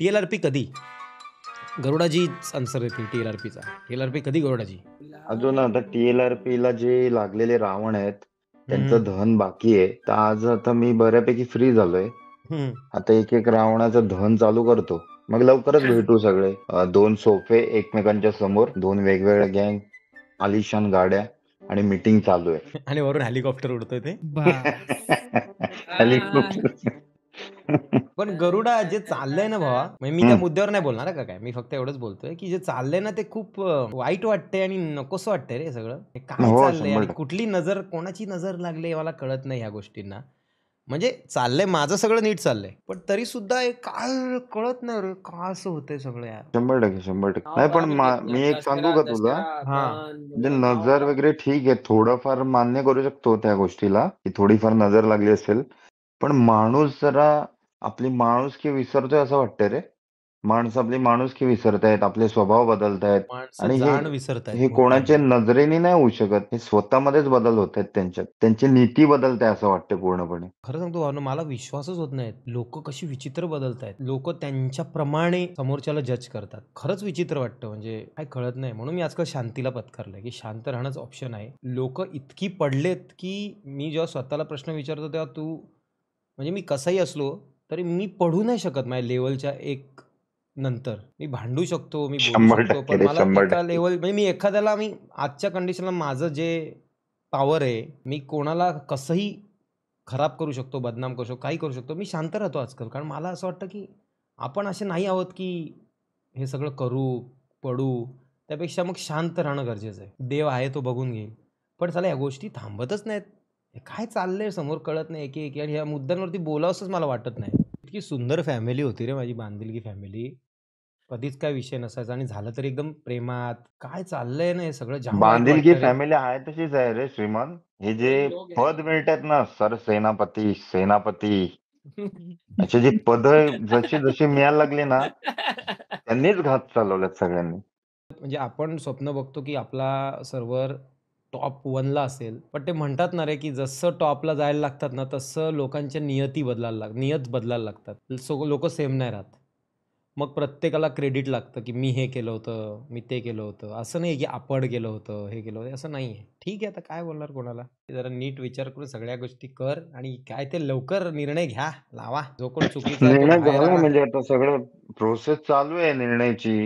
T-L-R-P कधी? गरुडाजीच answer देतील टी-एल-आर-पीचा. T-L-R-P कधी गरुडाजी? अजून आता टी-एल-आर-पीला जे लागलेले रावण आहेत, हं, त्यांचं हं. दहन बाकी आहे. तर आज आता मी बऱ्यापैकी फ्री झालोय. हं. आता एक एक रावणाचं दहन चालू करतो. मग लवकरच भेटू सगळे. दोन सोफे एकमेकांच्या समोर, दोन वेगवेगळ्या गँग, आलिशान गाड्या आणि मीटिंग चालू आहे. आणि वरून हेलिकॉप्टर उडतोय ते. बास. हेलिकॉप्टर. पण गरुडा जे चाललंय ना भावा, म्हणजे मी त्या मुद्द्यावर नाही बोलणार का काय. मी फक्त एवढंच बोलतोय, की जे चाललंय ना ते खूप वाईट वाटतंय आणि नकोसं वाटतंय रे सगळं. हे काय हो, चाललंय आणि 100%. कुठली नजर, कोणाची नजर लागली मला कळत नाही ह्या गोष्टींना. म्हणजे चाललंय माझं सगळं नीट चाललंय. पण तरी सुद्धा हे काय कळत नाही रे, का असं होतंय सगळं यार. 100%, 100%. नाही पण मी एक सांगू का तुला? हां. म्हणजे नजर वगैरे ठीक आहे, थोडंफार मान्य करू शकतो त्या गोष्टीला, की थोडीफार नजर लागली असेल. पण माणूस जरा आपली माणुसकी विसरतोय असं वाटतंय रे. माणसं आपली माणुसकी विसरतायत, आपले स्वभाव बदलतायत. माणसं आणि हे जाण विसरतायत हे कोणाच्या मोठ्यांना. नजरेने नाही होऊ शकत. हे स्वतःमध्येच बदल होत आहेत त्यांच्यात. त्यांची नीती बदलते असं वाटतं पूर्णपणे. खरं सांगतो भावानो, मला विश्वासच होत नाहीत. लोकं कशी विचित्र बदलतायत. लोकं त्यांच्याप्रमाणे समोरच्याला जज करतात. खरंच विचित्र वाटतं, म्हणजे काय कळत नाही. म्हणून मी आजकाल शांतीला पत्करलंय, की शांत राहणंच ऑप्शन आहे. लोकं इतकी पडलेत, की मी जेव्हा स्वतःला प्रश्न विचारतो तेव्हा म्हणजे मी कसाही असलो, तरी मी पडू नाही शकत माझ्या लेव्हलच्या एक नंतर. मी भांडू शकतो, मी बोलू शकतो, 100% पण रे, मला एका 100%. लेव्हल, म्हणजे मी एखाद्याला, मी आजच्या कंडिशनला माझं जे पॉवर आहे, मी कोणाला कसंही खराब करू शकतो, बदनाम करू शकतो, काही करू शकतो. मी शांत राहतो आजकाल. कारण मला असं वाटतं, की आपण असे नाही आहोत, की हे सगळं करू, पडू. त्यापेक्षा मग शांत राहणं गरजेचं आहे. देव आहे तो बघून घेईल. पण चला या गोष्टी थांबतच नाहीत. हे काय चाललंय समोर कळत नाही एकी-एकी, आणि ह्या मुद्द्यांवरती बोलावसंच मला वाटत नाही. इतकी सुंदर फॅमिली होती रे माझी बांधिलकी फॅमिली. कधीच काही विषय नसायचा आणि झालं तरी एकदम प्रेमात. काय चाललंय ना हे सगळं, जाम वाईट बांधिलकी वाटतं रे. फॅमिली आहे तशीच आहे रे श्रीमान. हे जे पद मिळतात ना, सरसेनापती, सेनापती, अशी जी पद जशी जशी मिळायला लागली ना, त्यांनीच घात चालवल्यात सगळ्यांनी. म्हणजे आपण स्वप्न बघतो, की आपला सर्व्हर टॉप 1ला असेल. पण ते म्हणतात ना रे, की जसं टॉपला जायला लागतात ना, तसं लोकांच्या नियत बदलायला लागतात. लोकं सेम नाही राहत. मग प्रत्येकाला क्रेडिट लागतं, की मी हे केलं होतं, मी ते केलं होतं. असं नाही, की आपण केलं होतं, हे केलं होतं, असं नाहीये. ठीक आहे, आता काय बोलणार कोणाला? जरा नीट विचार करून सगळ्या गोष्टी कर आणि काय ते लवकर निर्णय घ्या, लावा. जो कोण चुकीचा आहे तो निर्णय बाहेर झालाय आणा. म्हणजे आता सगळं प्रोसेस चालू आहे निर्णयाची.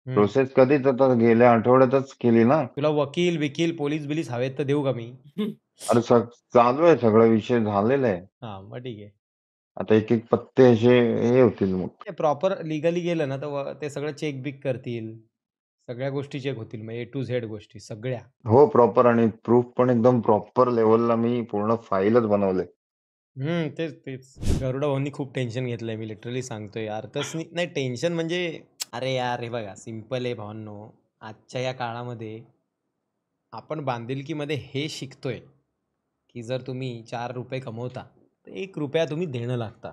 हं. प्रोसेस कधीच आता गेल्या आठवड्यातच केली ना. तुला वकील-बिकील, पोलीस-बिलीस हवेत तर देऊ का मी? अरे चालू आहे, सगळा विषय झालेला आहे. हां, मग ठीक आहे. आता एक एक पत्ते असे हे होतील मग. ते प्रॉपर लीगली गेलं ना, तर ते सगळं चेक-बिक करतील. सगळ्या गोष्टी चेक होतील. मग ए टू झेड गोष्टी सगळ्या. हो, प्रॉपर आणि प्रूफ पण एकदम प्रॉपर लेव्हलला मी पूर्ण फाईलच बनवले. तेच. गरुडा भाऊंनी खूप टेन्शन घेतलंय, मी लिटरली सांगतोय यार. तसं नाही टेन्शन म्हणजे, अरे यार, हे बघा सिंपल आहे भावांनो. आजच्या या काळामध्ये आपण बांधिलकीमध्ये हे शिकतोय, की जर तुम्ही ₹4 कमवता, तर ₹1 तुम्ही देणं लागता.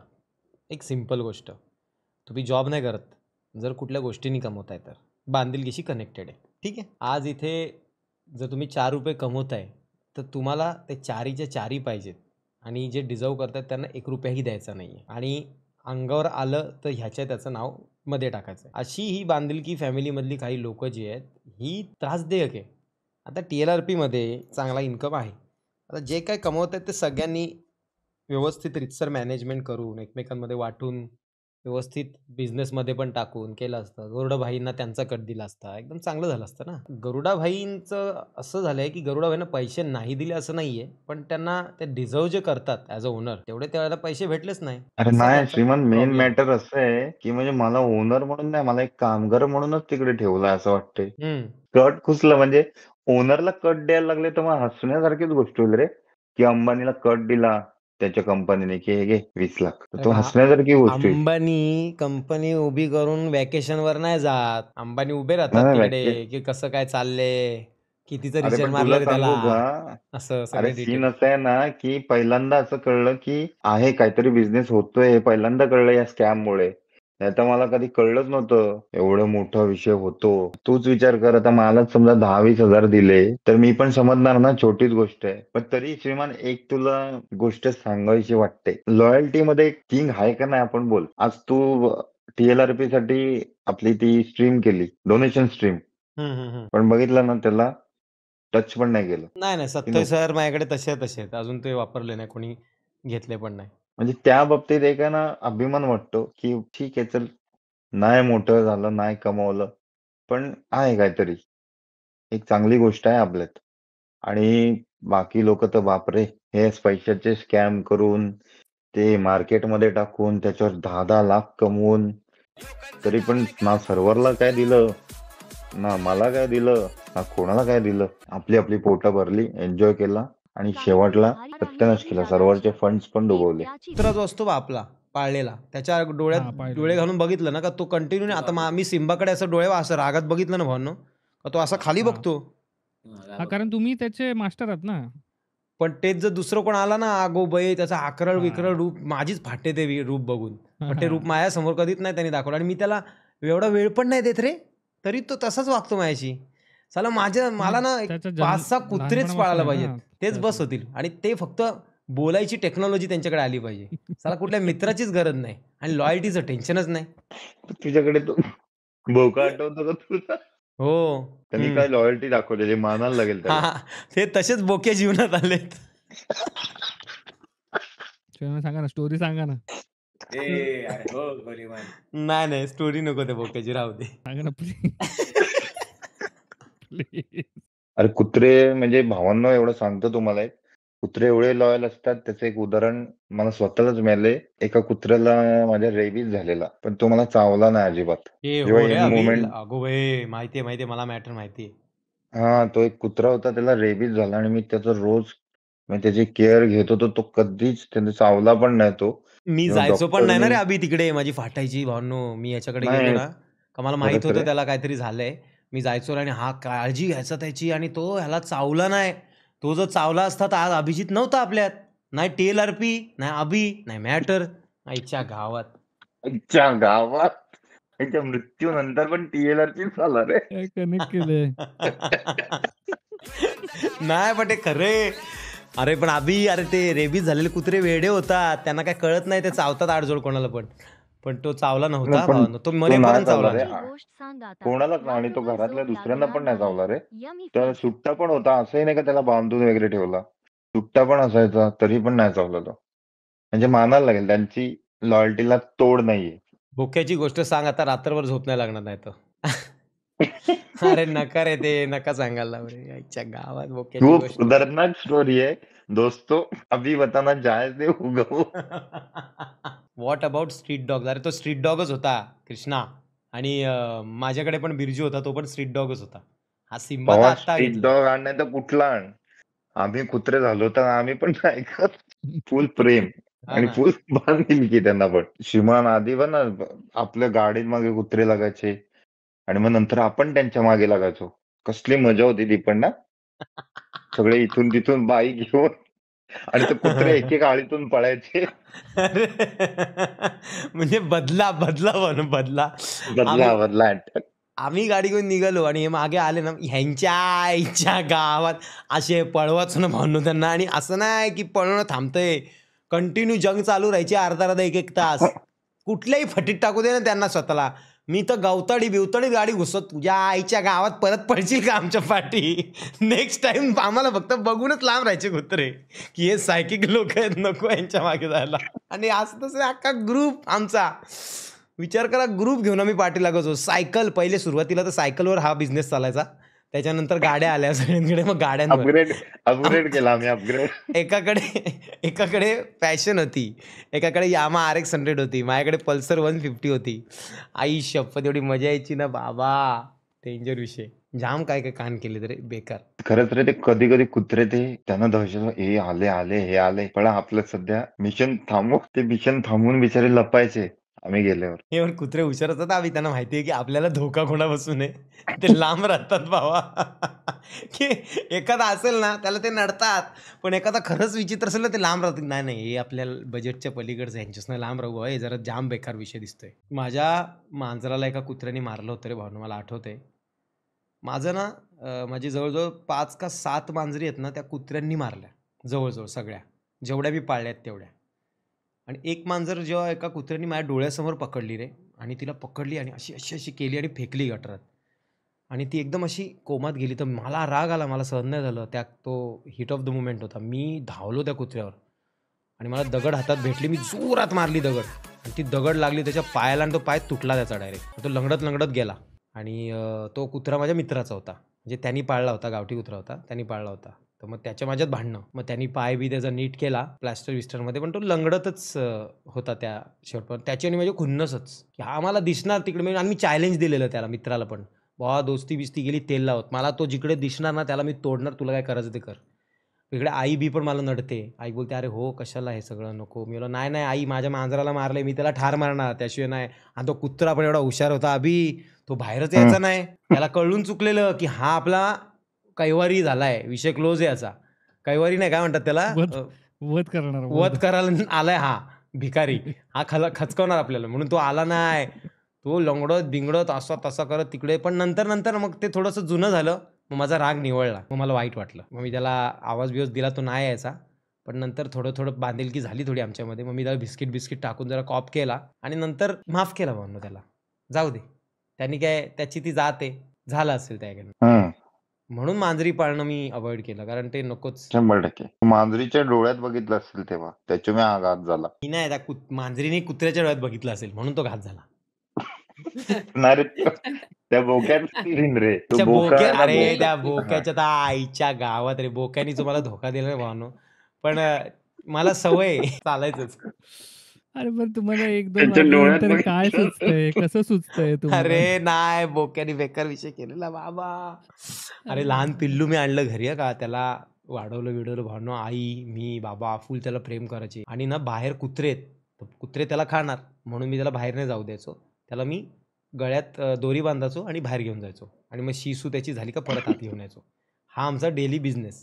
एक सिंपल गोष्ट. तुम्ही जॉब नाही करत, जर कुठल्या गोष्टींनी कमवताय तर. बांधिलकीशी कनेक्टेड आहे. ठीक आहे. आज इथे जर तुम्ही ₹4 कमवताय, तर तुम्हाला ते चारीच्या चारी पाहिजेत आणि जे डिझर्व्ह करतायत त्यांना ₹1 द्यायचा नाहीये आणि अंगावर आलं तर ह्याच्या त्याचं नाव मध्ये टाकायचं. अशी ही बांधिलकी फॅमिलीमधली काही लोकं जी आहेत, ही त्रासदायक आहे. आता टी-एल-आर-पीमध्ये चांगला इन्कम आहे. आता जे काही कमवतायत ते सगळ्यांनी व्यवस्थित रीतसर मॅनेजमेंट करून, एकमेकांमध्ये वाटून, व्यवस्थित बिझनेसमध्ये पण टाकून केलं असतं. गरुडाभाईंना त्यांचा कट दिला असता. एकदम चांगलं झालं असतं ना. गरुडाभाईंचं असं झालंय, की गरुडाभाईंना पैसे नाही दिले असं नाहीये. पण त्यांना ते डिझर्व्ह जे करतात ॲज अ ओनर, तेवढे त्यावेळेला पैसे भेटलेच नाही. अरे असा नाही त्यांचा श्रीमान, मेन प्रॉब्लेम आहे. मॅटर असं आहे, की म्हणजे मला ओनर म्हणून नाही, मला एक कामगार म्हणूनच तिकडे ठेवलंय असं वाटतंय. हं. कट खुसलं म्हणजे ओनरला कट द्यायला लागले तर मग हसण्यासारखीच गोष्ट होईल रे, की अंबानीला कट दिला त्याच्या कंपनीने, की हे घे 20 लाख. तर अरे तो पण हसण्यासारखी गोष्ट होईल. अंबानी कंपनी उभी करून व्हॅकेशनवर नाही जात. अंबानी उभे राहतात नाही नाही तिकडे, व्याख्या. की कसं काय चाललंय, कितीचं अरे रिचार्ज पण तुला मारलं रे त्याला, सांगू का? असं अरे सगळे सीन डिटेल. असं आहे ना, की पहिल्यांदा असं कळलं, की आहे काहीतरी बिझनेस होतोय, हे पहिल्यांदा कळलं या स्कॅममुळे. नाहीतर मला कधी कळलंच नव्हतं एवढं मोठा विषय होतो. तूच विचार कर, आता मलाच समजा 10-20 हजार दिले तर मी पण समजणार ना, छोटीच गोष्ट आहे. पण तरी श्रीमान एक तुला गोष्ट सांगायची वाटते. लॉयल्टी मध्ये एक किंग आहे का नाही आपण बोल. आज तू TLRP साठी आपली ती स्ट्रीम केली, डोनेशन स्ट्रीम. पण बघितलं ना त्याला टच पण नाही केलं. नाही नाही, की सत्तय नको. सर माझ्याकडे तसे आहेत, अजून ते वापरले नाही, कोणी घेतले पण नाही. म्हणजे त्या बाबतीत एक आहे ना अभिमान वाटतो, की ठीक आहे चल, नाही मोठं झालं, नाही कमवलं, पण आहे काहीतरी. एक चांगली गोष्ट आहे आपल्यात. आणि बाकी लोकं तर बापरे! हेच पैशाचे स्कॅम करून, ते मार्केटमध्ये टाकून, त्याच्यावर 10-10 लाख कमवून, तरी पण ना सर्व्हरला काय दिलं, ना मला काय दिलं, ना कोणाला काय दिलं. आपली आपली पोटं भरली, एन्जॉय केला आणि शेवटला सत्यानाश केला. सर्व्हरचे फंड्स पण डुबवले. कुत्रा जो असतो बा आपला पाळलेला, त्याच्या डोळ्यात हां, पाहिलेलं डोळे आहे. घालून बघितलं ना का तो कंटिन्यू आता मी सिम्बाकडे असं डोळे असं रागात बघितलं ना भावांनो, का तो असा खाली हां. बघतो. हां, कारण तुम्ही त्याचे मास्टर आहात ना. पण तेच जर दुसरं कोण आला ना आगोबाई, त्याचा आकरळ विकरळ हां. रूप माझीच फाटे ते रूप बघून. हां, पण ते रूप हां. माझ्यासमोर कधीच नाही त्यांनी दाखवलं आणि मी त्याला एवढा वेळ पण नाही देत रे, तरी तो तसाच वागतो माझ्याशी. साला मला मग ना एक त्याचा जन्म 5-6 कुत्रेच लहानपणापासून पाळायला आहे पाहिजेत. ना तेच बस त्याचं. होतील आणि ते फक्त बोलायची टेक्नॉलॉजी त्यांच्याकडे आली पाहिजे. साला कुठल्या मित्राचीच गरज नाही आणि लॉयल्टीचं टेन्शनच नाही. तुझ्याकडे तो भोका आठवतो का तुला? हो. त्यांनी हं. काय लॉयल्टी दाखवलेली, मानायला लागेल हां, त्याला. हां. ते तसेच बोके जीवनात आलेत. शिवाय सांगा ना, स्टोरी सांगा ना. अरे हो गोलीमार. नाही, नाही स्टोरी नको त्या बोक्याची, राहू दे. सांगा ना प्लीज. प्लीज. अरे कुत्रे म्हणजे भावांनो एवढं सांगतो तुम्हाला एक, कुत्रे एवढे लॉयल असतात. त्याचं एक उदाहरण मला स्वतःलाच मिळालंय. एका कुत्र्याला माझ्या रेबीज झालेला, पण तो मला चावला नाही अजिबात. ए जेव्हा हो रे एंड अभि, मोमेंट अगो बाई माहितीये माहितीये, मला मॅटर माहितीये. हां, तो एक कुत्रा होता, त्याला रेबीज झाला आणि मी त्याचं रोज म्हणजे त्याची केअर घेत होतो. तो कधीच त्याने चावला पण नाही तो. मी जेव्हा जायचो पण नाही ना रे डॉक्टरनी अभि तिकडे, माझी फाटायची भावांनो. मी याच्याकडे गेलो नाही, ना, का मला माहित खरंच होतं रे. त्याला काहीतरी झालंय. मी जायचो आणि हा काळजी घ्यायचा त्याची आणि तो ह्याला चावला नाही. तो जर चावला असता तर आज अभिजित नव्हता आपल्यात. नाही TLRP, नाही अभि, नाही मॅटर. आईच्या गावात. आमच्या गावात त्याच्या मृत्यूनंतर पण TLRPच झाला रे. काय कनेक्ट केलंय? नाही पण ते खरे. अरे पण अभि, अरे ते रेबीज झालेले कुत्रे वेडे होतात, त्यांना काय कळत नाही, ते चावतात आडजोड कोणाला पण. पण तो चावला नाही नव्हता पण भावांनो, तो तो नाही मरेपर्यंत चावला चावला रे. नाही. कोणालाच नाही आणि तो घरातल्या दुसऱ्यांना पण नाही चावला रे. तर सुट्टा पण होता, असंही नाही का त्याला बांधून वगैरे ठेवला. सुट्टा पण असायचा, तरी पण नाही चावला तो. म्हणजे मानायला लागेल, त्यांची लॉयल्टीला तोड नाहीये. बोक्याची गोष्ट सांग आता, रात्रभर झोप नाही लागणार नाही तर. अरे नका रे, ते नका सांगायला रे, आईच्या गावात बोक्याची खूप गोष्ट. खतरनाक स्टोरी आहे. दोस्तों, अभी बताना जायज नहीं होगा वो. What about street dog? अरे तो स्ट्रीट डॉगच होता कृष्णा. आणि माझ्याकडे पण बिरजू होता, तो पण स्ट्रीट डॉगच होता. हा सिम्बा तर भावा आत्ता स्ट्रीट घेतलाय. डॉग आण नाही तर कुठला आण. आम्ही कुत्रे झालो तर आम्ही पण नाही ऐकत. फुल प्रेम हा आणि ना. फुल बांधिलकी त्यांना पण. श्रीमान आधी पण ना आपल्या गाडीत मागे कुत्रे लागायचे आणि मग नंतर आपण त्यांच्या मागे लागायचो. कसली मजा होती ती पण ना. सगळे इथून तिथून बाईक घेऊन आणि ते कुत्रे एक एक आळीतून पळायचे. अरे म्हणजे बदला बदला म्हणून बदला. बदला आम्ही बदला. आम्ही गाडी घेऊन निघालो आणि हे मागे आले ना, ह्यांच्या आईच्या गावात असे पळवाच ना भावनो त्यांना. आणि असं नाही की पळवणं थांबतंय, कंटिन्यू जंग चालू राहायची अर्धा एक एक तास. कुठल्याही फटीत टाकू दे ना त्यांना स्वतःला. मी तर गवताडी बिवताडी गाडी घुसत, तुझ्या आईच्या गावात परत पडशील का आमच्या पाठी. नेक्स्ट टाइम आम्हाला फक्त बघूनच लांब राहायचे कुत्रे, की हे सायकिक लोक आहेत, नको यांच्या मागे जायला. आणि असं तसं अख्खा ग्रुप आमचा, विचार करा, ग्रुप घेऊन आम्ही पाठी लागायचो. सायकल पहिले सुरुवातीला तर सायकलवर हा बिझनेस चालायचा. त्याच्यानंतर गाड्या आल्या सगळ्यांकडे, मग गाड्यांवर. अपग्रेड आम अपग्रेड केला आम्ही अपग्रेड. एकाकडे एकाकडे पॅशन होती, एकाकडे यामा RX 100 होती, माझ्याकडे पल्सर 150 होती. आई शपथ एवढी मजा यायची ना बाबा, डेंजर विषय. जाम काय काय कान केले तरी बेकार. खरंच रे, ते कधी कधी कुत्रे ते त्यांना दहशत, हे आले आले हे आले, पण आपलं सध्या मिशन थांबव. ते मिशन थांबवून बिचारे लपायचे आम्ही गेल्यावर. हे पण कुत्रे हुशार असतात आम्ही, त्यांना माहिती आहे की आपल्याला धोका कोणापासून आहे. ते लांब राहतात भावा. की एखादा असेल ना त्याला ते नडतात, पण एखादा खरंच विचित्र असेल ना ते लांब राहतात. नाही नाही, हे आपल्या बजेटच्या पलीकडचं, यांच्यासनं लांब राहू, हे जरा जाम बेकार विषय दिसतोय. माझ्या मांजराला एका कुत्र्याने मारलं होतं रे भावना, मला आठवतंय. माझं ना माझी जवळजवळ 5 का 7 मांजरी आहेत ना, त्या कुत्र्यांनी मारल्या जवळजवळ सगळ्या, जेवढ्या मी पाळल्या आहेत तेवढ्या. आणि एक मांजर जेव्हा एका कुत्र्याने माझ्या डोळ्यासमोर पकडली रे, आणि तिला पकडली आणि अशी अशी अशी केली आणि फेकली गटारात. आणि ती एकदम अशी कोमात गेली. तर मला राग आला, मला सहन नाही झालं. तो हिट ऑफ द मोमेंट होता. मी धावलो त्या कुत्र्यावर आणि मला दगड हातात भेटली. मी जोरात मारली दगड आणि ती दगड लागली त्याच्या पायाला आणि तो पाय तुटला त्याचा डायरेक्ट. तो लंगडत लंगडत गेला. आणि तो कुत्रा माझ्या मित्राचा होता, म्हणजे त्यांनी पाळला होता, गावठी कुत्रा होता, त्यांनी पाळला होता. तर मग त्याच्या माझ्यात भांडणं. मग त्यांनी पाय बी त्याचा नीट केला प्लॅस्टर विस्टरमध्ये, पण तो लंगडतच होता त्या शेवटपर्यंत. त्याची आणि माझी खुन्नसच की हा मला दिसणार तिकडे. आणि मी चॅलेंज दिलेलं त्याला, मित्राला पण, बाबा दोस्ती बिस्ती गेली तेल लावत, मला तो जिकडे दिसणार ना त्याला मी तोडणार, तुला काय करायचं ते कर. इकडे आई बी पण मला नडते. आई बोलते अरे हो कशाला हे सगळं नको. मी बोललो नाही नाही आई, माझ्या मांजराला मारलंय, मी त्याला ठार मारणार त्याशिवाय नाही. आणि तो कुत्रा पण एवढा हुशार होता अभि, तो बाहेरच यायचा नाही. त्याला कळून चुकलेलं की हा आपला कैवारी झालाय, विषय क्लोज आहे याचा. कैवारी नाही, काय म्हणतात त्याला, वध करणार, वध करायला आलाय हा भिकारी, हा खचकवणार आपल्याला. म्हणून तो आला नाही. तो लंगडत बिंगडत असा तसा करत तिकडे. पण नंतर नंतर मग ते थोडंसं जुनं झालं. मग माझा राग निवळला. मग मला वाईट वाटलं. मग मी त्याला आवाज बिवाज दिला, तो नाही यायचा. पण नंतर थोडं थोडं बांधिलकी झाली थोडी आमच्यामध्ये. मग मी त्याला बिस्किट टाकून जरा कॉप केला आणि नंतर माफ केला भावनो त्याला. जाऊ दे, त्यांनी काय, त्याची ती जात आहे, झालं असेल त्याकडनं. म्हणून मांजरी पाळणं मी अवॉइड केलं, कारण ते नकोच. 100%. मांजरीच्या डोळ्यात बघितलं असेल तेव्हा त्याच्यामुळे हा घात झाला. मी नाही, त्या मांजरीने कुत्र्याच्या डोळ्यात बघितलं असेल म्हणून तो घात झाला. नाही रे, त्या बोक्यात रे, तो बोका आहे ना, अरे बोका. त्या बोक्याच्या त्या आईच्या गावात रे, बोक्यानी तुम्हाला धोका दिला नाही भावनो. पण मला सवय चालायचंच. अरे पण तुम्हाला 1-2 त्याच्या डोळ्यात वाजल्यानंतर काय बघितलं सुचतंय, कसं सुचतंय तुम्हाला? अरे नाही, बोक्यानी बेकार विषय केलेला बाबा. अरे लहान पिल्लू मी आणलं घरी का, त्याला वाढवलं भावनो. आई, मी, बाबा फुल त्याला प्रेम करायचे. आणि ना बाहेर कुत्रे आहेत, कुत्रे त्याला खाणार म्हणून मी त्याला बाहेर नाही जाऊ द्यायचो. त्याला मी गळ्यात दोरी बांधायचो आणि बाहेर घेऊन जायचो. आणि मग शिसू त्याची झाली का परत आत घेऊन यायचो. हा आमचा डेली बिझनेस.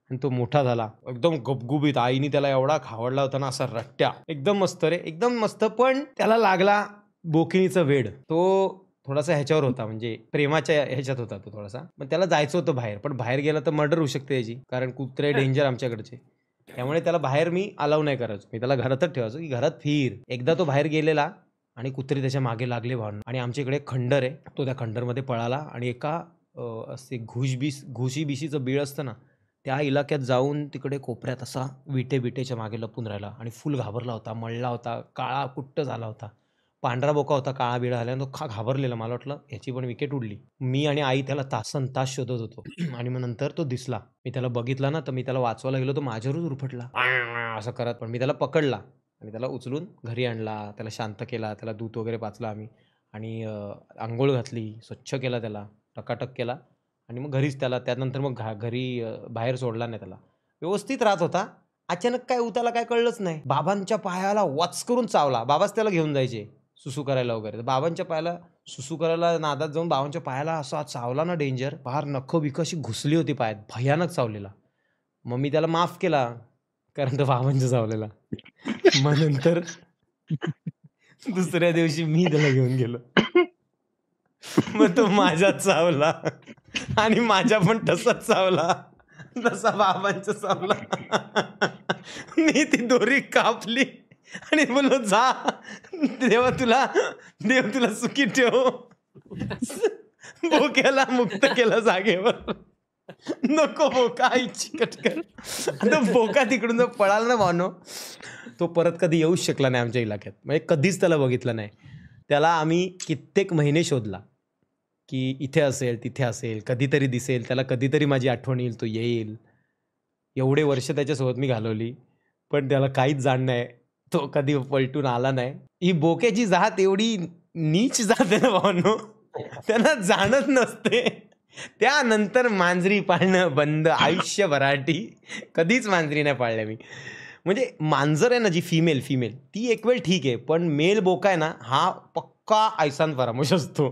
आणि तो मोठा झाला एकदम गपगुबीत. आईने त्याला एवढा खावडला होता ना, असा रट्ट्या, एकदम मस्त रे, एकदम मस्त. पण त्याला लागला बोकिनीचं वेड. तो थोडासा ह्याच्यावर होता, म्हणजे प्रेमाच्या ह्याच्यात होता तो थोडासा. पण त्याला जायचं होतं बाहेर, पण बाहेर गेला तर मर्डर होऊ शकते याची, कारण कुत्रे डेंजर आमच्याकडचे. त्यामुळे त्याला बाहेर मी अलाव नाही करायचो. मी त्याला घरातच ठेवायचो की घरात फिर. एकदा तो बाहेर गेलेला आणि कुत्रे त्याच्या मागे लागले भावना. आणि आमच्या इकडे खंडर आहे, तो त्या खंडरमध्ये पळाला आणि एका असे घुशी बिशीचं बीळ असतं ना, त्या इलाक्यात जाऊन तिकडे कोपऱ्यात असा बिटेच्या मागे लपून राहिला. आणि फुल घाबरला होता, मळला होता, काळा कुट्ट झाला होता, पांढरा बोका होता, काळा बिळा आला. तो घाबरलेला. मला वाटलं ह्याची पण विकेट उडली. मी आणि आई त्याला तासनतास शोधत होतो. आणि मग नंतर तो दिसला. मी त्याला बघितला ना, तर मी त्याला वाचवायला गेलो, तो माझ्यावरच उरफटला असं करत. पण मी त्याला पकडला आणि त्याला उचलून घरी आणला, त्याला शांत केला, त्याला दूध वगैरे पाचलं आम्ही. आणि आंघोळ घातली, स्वच्छ केला त्याला, टकाटक केला. आणि मग घरीच त्याला, त्यानंतर मग घरी बाहेर सोडला नाही त्याला. व्यवस्थित राहत होता. अचानक काय उताला काय कळलंच नाही. बाबांच्या पायाला वच करून चावला. बाबाच त्याला घेऊन जायचे सुसू करायला वगैरे. तर बाबांच्या पायाला सुसू करायला नादात जाऊन बाबांच्या पायाला असा चावला ना, डेंजर. फार नखं बिखं अशी घुसली होती पायात, भयानक चावलेला. मग मी त्याला माफ केला, कारण तो बाबांच्या चावलेला. मग नंतर दुसऱ्या दिवशी मी त्याला घेऊन गेलो. मग तो माझ्यात चावला आणि माझ्या पण तसाच चावला, तसा बाबांचा चावला. मी ती दोरी कापली आणि बोललो जा, देव तुला सुखी ठेव. बोक्याला मुक्त केलं जागेवर. नको बोका, आईची कटकर. आता बोका तिकडून जर पळाला ना भावनो, तो परत कधी येऊच शकला नाही आमच्या इलाक्यात. म्हणजे कधीच त्याला बघितलं नाही. त्याला आम्ही कित्येक महिने शोधला की इथे असेल, तिथे असेल, कधीतरी दिसेल, त्याला कधीतरी माझी आठवण येईल, तो येईल. एवढे वर्ष त्याच्यासोबत मी घालवली, पण त्याला काहीच जाण नाही. तो कधी पलटून आला नाही. ही बोक्याची जात एवढी नीच जात आहे ना भावनो, त्यांना जाणच नसते. त्यानंतर मांजरी पाळणं बंद आयुष्यभराटी. कधीच मांजरी नाही पाळल्या मी. म्हणजे मांजर आहे ना जी फिमेल ती एक वेळ ठीक आहे, पण मेल बोका आहे ना, हा पक्का ऐसान फरामोश असतो.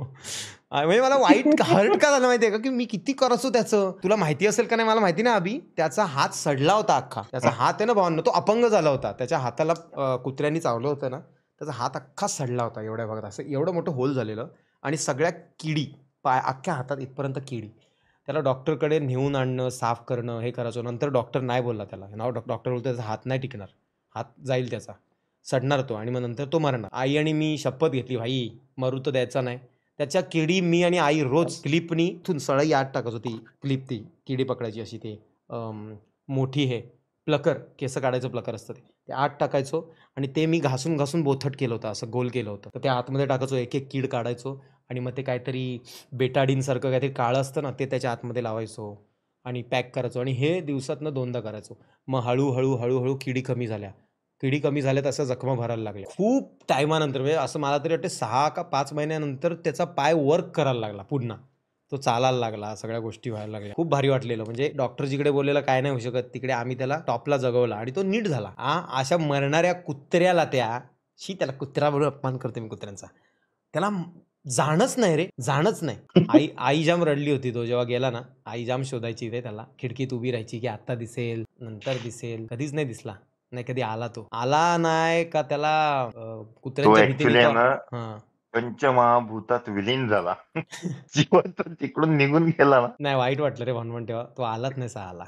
म्हणजे मला वाईट हर्ट का झालं माहितीये का, की मी किती करायचो त्याचं. तुला माहिती असेल का नाही मला माहिती नाही अभि, त्याचा हात सडला होता अख्खा. त्याचा हात आहे ना भावांनो, तो अपंग झाला होता. त्याच्या हाताला कुत्र्यांनी चावलं होतं ना, त्याचा हात अख्खा सडला होता एवढ्या भागात. असं एवढं मोठं होल झालेलं. आणि सगळ्या किडी अख्ख्या हातात इथपर्यंत किडी. त्याला डॉक्टरकडे नेऊन आणणं, साफ करणं, हे करायचं. नंतर डॉक्टर नाही बोलला त्याला. डॉक्टर बोलतो त्याचा हात नाही टिकणार, हात जाईल त्याचा. सडणार तो आणि मग नंतर तो मरणार. आई आणि मी शपथ घेतली, भाई मरू तर द्यायचा नाही. त्याच्या किडी मी आणि आई रोज क्लिपनी इथून सळई आत टाकायचो. ती क्लिप, ती किडी पकडायची अशी, ते मोठी हे प्लकर, केस काढायचं प्लकर असतं ते आत टाकायचो आणि ते मी घासून घासून बोथट केलं होतं, असं गोल केलं होतं. तर ते आतमध्ये टाकायचो, एक एक कीड काढायचो आणि मग ते काहीतरी बेटाडीनसारखं काहीतरी काळं असतं ना, ते त्याच्या आतमध्ये लावायचो आणि पॅक करायचो आणि हे दिवसातनं 2दा करायचो. मग हळूहळू किडी कमी झाल्या. किडी कमी झाल्या तसं जखमा भरायला लागल्या. खूप टायमानंतर, म्हणजे असं मला तरी वाटतं 6 का 5 महिन्यानंतर त्याचा पाय वर्क करायला लागला पुन्हा. तो चालायला लागला, सगळ्या गोष्टी व्हायला लागल्या. खूप भारी वाटलेलं. म्हणजे डॉक्टर जिकडे बोललेलं काय नाही होऊ शकत, तिकडे आम्ही त्याला टॉपला जगवला आणि तो नीट झाला. अशा मरणाऱ्या कुत्र्याला त्याला कुत्रा म्हणून अपमान करते मी कुत्र्यांचा. त्याला जाणच नाही रे, जाणच नाही. आई जाम रडली होती तो जेव्हा गेला ना. आई जाम शोधायची रे त्याला. खिडकीत उभी राहायची की आता दिसेल, नंतर दिसेल. कधीच नाही दिसला. नाही कधी आला तो. आला नाही का त्याला तो कुत्र्यांच्या भीतीने ऍक्च्युली तो आहे ना हां. पंचमहाभूतात विलीन झाला. जेव्हा तो तिकडून निघून गेला ना, नाही वाईट वाटलं रे भानवण तेव्हा. तो आलाच नाही आला.